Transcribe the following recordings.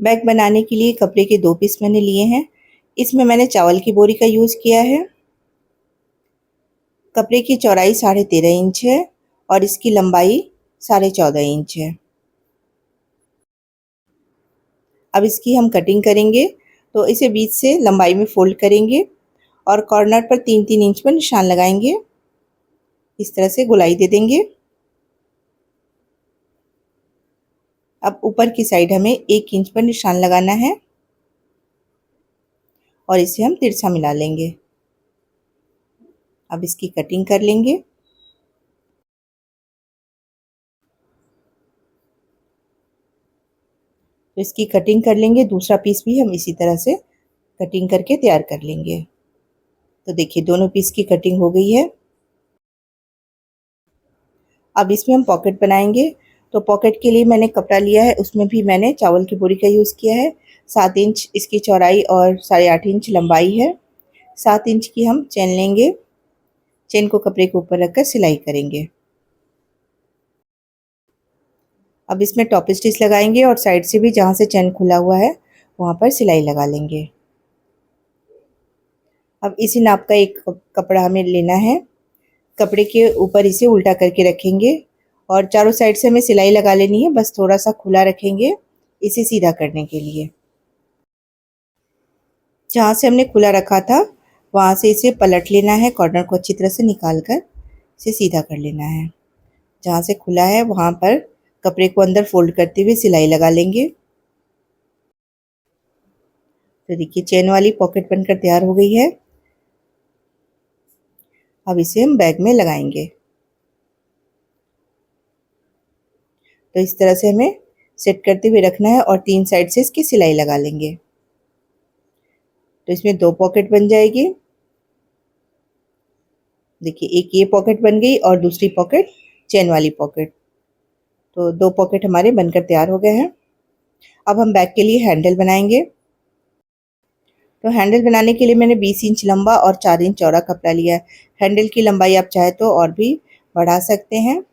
Bag बनाने के लिए कपड़े के 2 पीस मैंने लिए हैं। इसमें मैंने चावल की बोरी का यूज़ किया है। कपड़े की चौड़ाई 13.5 इंच है और इसकी लंबाई 14.5 इंच है। अब इसकी हम कटिंग करेंगे, तो इसे बीच से लंबाई में फोल्ड करेंगे और कॉर्नर पर 3-3 इंच पर निशान लगाएंगे। इस तरह से गोलाई दे देंगे। अब ऊपर की साइड हमें 1 इंच पर निशान लगाना है और इसे हम तिरछा मिला लेंगे। अब इसकी कटिंग कर लेंगे। तो इसकी कटिंग कर लेंगे। दूसरा पीस भी हम इसी तरह से कटिंग करके तैयार कर लेंगे। तो देखिए दोनों पीस की कटिंग हो गई है। अब इसमें हम पॉकेट बनाएंगे। तो पॉकेट के लिए मैंने कपड़ा लिया है, उसमें भी मैंने चावल की बोरी का यूज़ किया है। 7 इंच इसकी चौड़ाई और 8.5 इंच लंबाई है। 7 इंच की हम चेन लेंगे। चेन को कपड़े के ऊपर रखकर सिलाई करेंगे। अब इसमें टॉप स्टिच लगाएंगे और साइड से भी जहाँ से चेन खुला हुआ है वहाँ पर सिलाई लगा लेंगे। अब इसी नाप का एक कपड़ा हमें लेना है। कपड़े के ऊपर इसे उल्टा करके रखेंगे और चारों साइड से हमें सिलाई लगा लेनी है। बस थोड़ा सा खुला रखेंगे इसे सीधा करने के लिए। जहाँ से हमने खुला रखा था वहाँ से इसे पलट लेना है। कॉर्नर को अच्छी तरह से निकाल कर इसे सीधा कर लेना है। जहाँ से खुला है वहाँ पर कपड़े को अंदर फोल्ड करते हुए सिलाई लगा लेंगे। तो देखिए चेन वाली पॉकेट बनकर तैयार हो गई है। अब इसे हम बैग में लगाएंगे। तो इस तरह से हमें सेट करते हुए रखना है और 3 साइड से इसकी सिलाई लगा लेंगे। तो इसमें 2 पॉकेट बन जाएगी। देखिए एक ये पॉकेट बन गई और दूसरी पॉकेट चेन वाली पॉकेट। तो 2 पॉकेट हमारे बनकर तैयार हो गए हैं। अब हम बैग के लिए हैंडल बनाएंगे। तो हैंडल बनाने के लिए मैंने 20 इंच लंबा और 4 इंच चौड़ा कपड़ा लिया है। हैंडल की लंबाई आप चाहे तो और भी बढ़ा सकते हैं।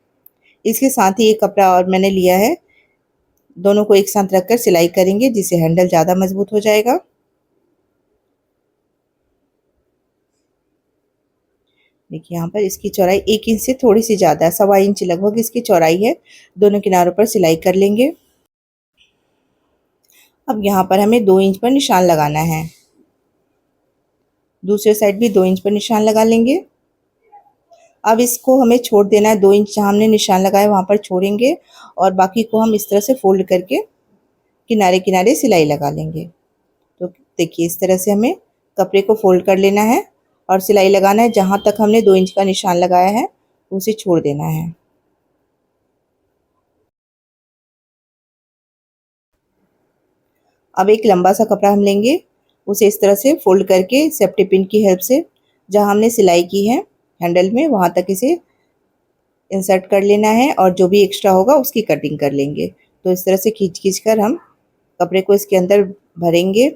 इसके साथ ही एक कपड़ा और मैंने लिया है। दोनों को एक साथ रखकर सिलाई करेंगे जिससे हैंडल ज़्यादा मजबूत हो जाएगा। देखिए यहाँ पर इसकी चौड़ाई 1 इंच से थोड़ी सी ज़्यादा है, 1.25 इंच लगभग इसकी चौड़ाई है। दोनों किनारों पर सिलाई कर लेंगे। अब यहाँ पर हमें 2 इंच पर निशान लगाना है। दूसरे साइड भी 2 इंच पर निशान लगा लेंगे। अब इसको हमें छोड़ देना है। 2 इंच जहाँ हमने निशान लगाया वहाँ पर छोड़ेंगे और बाकी को हम इस तरह से फोल्ड करके किनारे किनारे सिलाई लगा लेंगे। तो देखिए इस तरह से हमें कपड़े को फोल्ड कर लेना है और सिलाई लगाना है। जहाँ तक हमने 2 इंच का निशान लगाया है उसे छोड़ देना है। अब एक लंबा सा कपड़ा हम लेंगे, उसे इस तरह से फोल्ड करके सेफ्टी पिन की हेल्प से जहाँ हमने सिलाई की है हैंडल में वहाँ तक इसे इंसर्ट कर लेना है और जो भी एक्स्ट्रा होगा उसकी कटिंग कर लेंगे। तो इस तरह से खींच खींच कर हम कपड़े को इसके अंदर भरेंगे।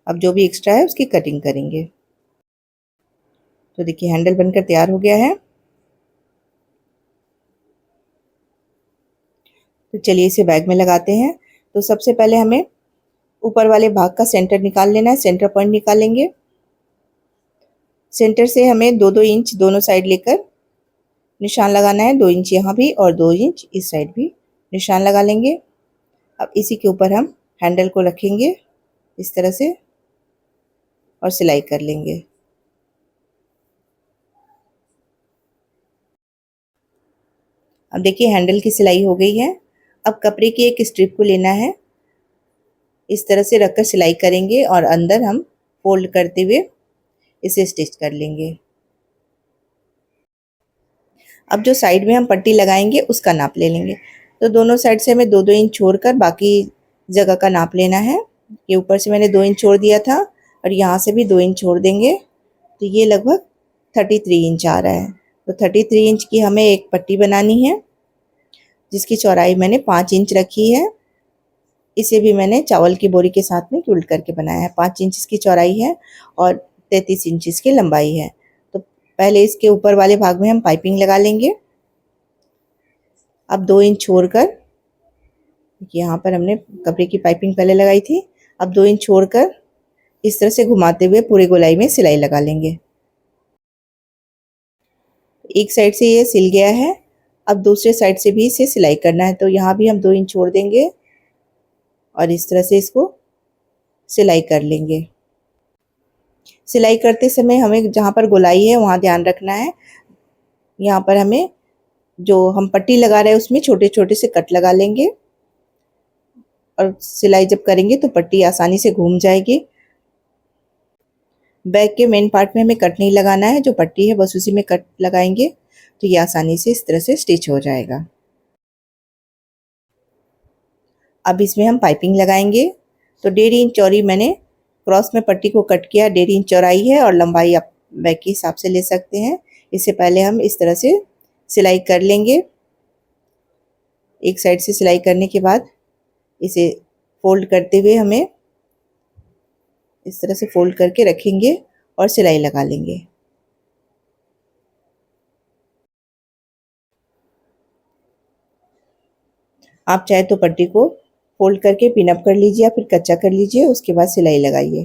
अब जो भी एक्स्ट्रा है उसकी कटिंग करेंगे। तो देखिए हैंडल बनकर तैयार हो गया है। तो चलिए इसे बैग में लगाते हैं। तो सबसे पहले हमें ऊपर वाले भाग का सेंटर निकाल लेना है। सेंटर पॉइंट निकालेंगे। सेंटर से हमें 2-2 इंच दोनों साइड लेकर निशान लगाना है। 2 इंच यहाँ भी और 2 इंच इस साइड भी निशान लगा लेंगे। अब इसी के ऊपर हम हैंडल को रखेंगे इस तरह से और सिलाई कर लेंगे। अब देखिए हैंडल की सिलाई हो गई है। अब कपड़े की एक स्ट्रिप को लेना है, इस तरह से रखकर सिलाई करेंगे और अंदर हम फोल्ड करते हुए इसे स्टिच कर लेंगे। अब जो साइड में हम पट्टी लगाएंगे उसका नाप ले लेंगे। तो दोनों साइड से हमें 2-2 इंच छोड़कर बाकी जगह का नाप लेना है। ये ऊपर से मैंने 2 इंच छोड़ दिया था और यहाँ से भी 2 इंच छोड़ देंगे। तो ये लगभग 33 इंच आ रहा है। तो 33 इंच की हमें एक पट्टी बनानी है जिसकी चौड़ाई मैंने 5 इंच रखी है। इसे भी मैंने चावल की बोरी के साथ में उल्ट करके बनाया है। 5 इंच इसकी चौड़ाई है और 33 इंच इसकी लंबाई है। तो पहले इसके ऊपर वाले भाग में हम पाइपिंग लगा लेंगे। अब 2 इंच छोड़कर यहाँ पर हमने कपड़े की पाइपिंग पहले लगाई थी। अब 2 इंच छोड़कर इस तरह से घुमाते हुए पूरे गोलाई में सिलाई लगा लेंगे। एक साइड से ये सिल गया है, अब दूसरे साइड से भी इसे सिलाई करना है। तो यहाँ भी हम 2 इंच छोड़ देंगे और इस तरह से इसको सिलाई कर लेंगे। सिलाई करते समय हमें जहाँ पर गोलाई है वहाँ ध्यान रखना है। यहाँ पर हमें जो हम पट्टी लगा रहे हैं उसमें छोटे छोटे से कट लगा लेंगे और सिलाई जब करेंगे तो पट्टी आसानी से घूम जाएगी। बैक के मेन पार्ट में हमें कट नहीं लगाना है, जो पट्टी है बस उसी में कट लगाएंगे तो ये आसानी से इस तरह से स्टिच हो जाएगा। अब इसमें हम पाइपिंग लगाएंगे। तो 1.5 इंच चौड़ी मैंने क्रॉस में पट्टी को कट किया, 1.5 इंच चौड़ाई है और लंबाई आप बैक के हिसाब से ले सकते हैं। इससे पहले हम इस तरह से सिलाई कर लेंगे। एक साइड से सिलाई करने के बाद इसे फोल्ड करते हुए हमें इस तरह से फोल्ड करके रखेंगे और सिलाई लगा लेंगे। आप चाहे तो पट्टी को फोल्ड करके पिन अप कर लीजिए या फिर कच्चा कर लीजिए, उसके बाद सिलाई लगाइए।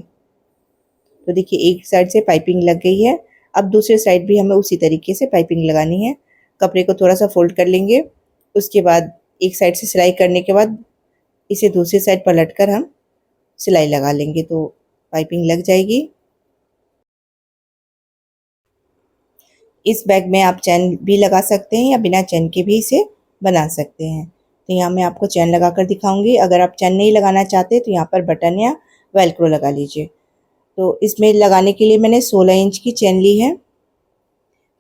तो देखिए एक साइड से पाइपिंग लग गई है। अब दूसरे साइड भी हमें उसी तरीके से पाइपिंग लगानी है। कपड़े को थोड़ा सा फोल्ड कर लेंगे, उसके बाद एक साइड से सिलाई करने के बाद इसे दूसरी साइड पलट कर हम सिलाई लगा लेंगे तो पाइपिंग लग जाएगी। इस बैग में आप चैन भी लगा सकते हैं या बिना चैन के भी इसे बना सकते हैं। तो यहाँ मैं आपको चैन लगा कर दिखाऊंगी। अगर आप चैन नहीं लगाना चाहते तो यहाँ पर बटन या वेलक्रो लगा लीजिए। तो इसमें लगाने के लिए मैंने 16 इंच की चैन ली है।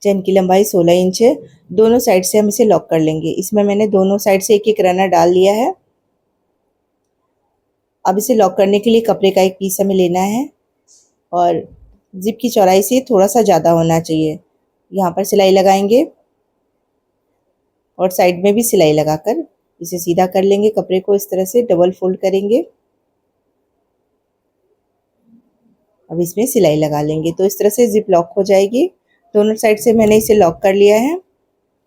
चैन की लंबाई 16 इंच है। दोनों साइड से हम इसे लॉक कर लेंगे। इसमें मैंने दोनों साइड से एक एक रनर डाल लिया है। अब इसे लॉक करने के लिए कपड़े का एक पीस हमें लेना है और जिप की चौड़ाई से थोड़ा सा ज़्यादा होना चाहिए। यहाँ पर सिलाई लगाएंगे और साइड में भी सिलाई लगाकर इसे सीधा कर लेंगे। कपड़े को इस तरह से डबल फोल्ड करेंगे। अब इसमें सिलाई लगा लेंगे तो इस तरह से जिप लॉक हो जाएगी। दोनों साइड से मैंने इसे लॉक कर लिया है।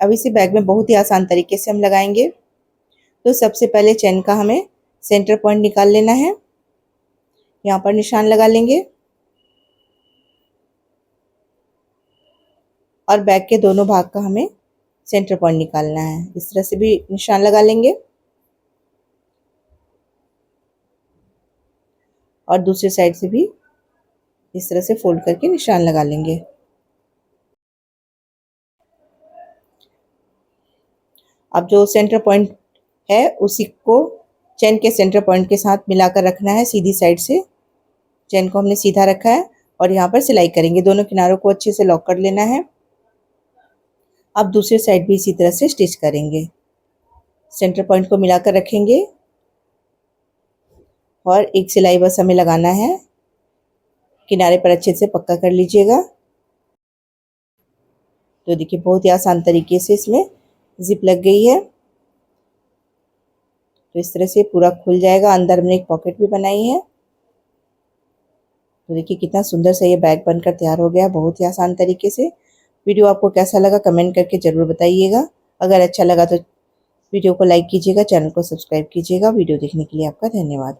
अब इसे बैग में बहुत ही आसान तरीके से हम लगाएंगे। तो सबसे पहले चैन का हमें सेंटर पॉइंट निकाल लेना है। यहाँ पर निशान लगा लेंगे और बैग के दोनों भाग का हमें सेंटर पॉइंट निकालना है। इस तरह से भी निशान लगा लेंगे और दूसरी साइड से भी इस तरह से फोल्ड करके निशान लगा लेंगे। अब जो सेंटर पॉइंट है उसी को चैन के सेंटर पॉइंट के साथ मिलाकर रखना है। सीधी साइड से चैन को हमने सीधा रखा है और यहाँ पर सिलाई करेंगे। दोनों किनारों को अच्छे से लॉक कर लेना है। अब दूसरी साइड भी इसी तरह से स्टिच करेंगे। सेंटर पॉइंट को मिलाकर रखेंगे और एक सिलाई बस हमें लगाना है। किनारे पर अच्छे से पक्का कर लीजिएगा। तो देखिए बहुत ही आसान तरीके से इसमें जिप लग गई है। तो इस तरह से पूरा खुल जाएगा। अंदर हमने एक पॉकेट भी बनाई है। तो देखिए कितना सुंदर सा ये बैग बनकर तैयार हो गया, बहुत ही आसान तरीके से। वीडियो आपको कैसा लगा कमेंट करके ज़रूर बताइएगा। अगर अच्छा लगा तो वीडियो को लाइक कीजिएगा, चैनल को सब्सक्राइब कीजिएगा। वीडियो देखने के लिए आपका धन्यवाद।